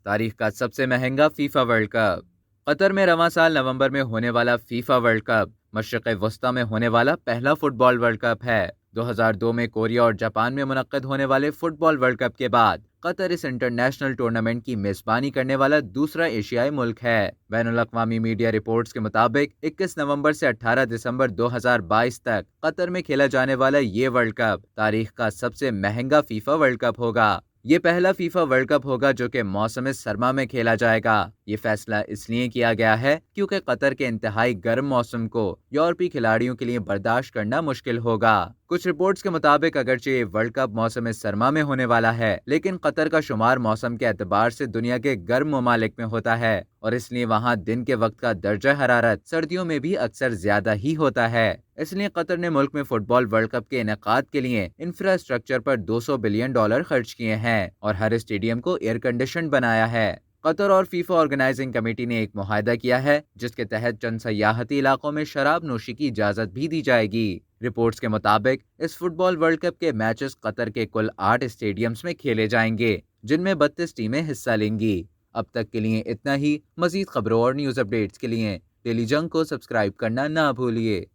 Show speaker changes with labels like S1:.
S1: तारीख का सबसे महंगा फीफा वर्ल्ड कप। कतर में रवां साल नवंबर में होने वाला फीफा वर्ल्ड कप मशरिक़ वस्ता में होने वाला पहला फुटबॉल वर्ल्ड कप है। 2002 में कोरिया और जापान में मुनक्किद होने वाले फुटबॉल वर्ल्ड कप के बाद कतर इस इंटरनेशनल टूर्नामेंट की मेजबानी करने वाला दूसरा एशियाई मुल्क है। बैनुल अक़वामी मीडिया रिपोर्ट्स के मुताबिक 21 नवंबर से 18 दिसंबर 2022 तक कतर में खेला जाने वाला ये वर्ल्ड कप तारीख का सबसे महंगा फीफा वर्ल्ड कप होगा। ये पहला फीफा वर्ल्ड कप होगा जो कि मौसम सरमा में खेला जाएगा। ये फैसला इसलिए किया गया है क्योंकि कतर के इंतहाई गर्म मौसम को यूरोपीय खिलाड़ियों के लिए बर्दाश्त करना मुश्किल होगा। कुछ रिपोर्ट्स के मुताबिक अगरचे ये वर्ल्ड कप मौसम सरमा में होने वाला है, लेकिन कतर का शुमार मौसम के एतबार से दुनिया के गर्म ममालिक में होता है और इसलिए वहाँ दिन के वक्त का दर्जा हरारत सर्दियों में भी अक्सर ज्यादा ही होता है। इसलिए कतर ने मुल्क में फुटबॉल वर्ल्ड कप के इनेकाद के लिए इंफ्रास्ट्रक्चर पर $200 बिलियन खर्च किए हैं और हर स्टेडियम को एयर कंडीशन बनाया है। कतर और फीफा ऑर्गेनाइजिंग कमेटी ने एक मुआहदा किया है जिसके तहत चंद सयाहती इलाकों में शराब नोशी की इजाजत भी दी जाएगी। रिपोर्ट्स के मुताबिक इस फुटबॉल वर्ल्ड कप के मैचेस कतर के कुल 8 स्टेडियम्स में खेले जाएंगे, जिनमें 32 टीमें हिस्सा लेंगी। अब तक के लिए इतना ही। मजीद खबरों और न्यूज अपडेट्स के लिए डेली जंग को सब्सक्राइब करना ना भूलिए।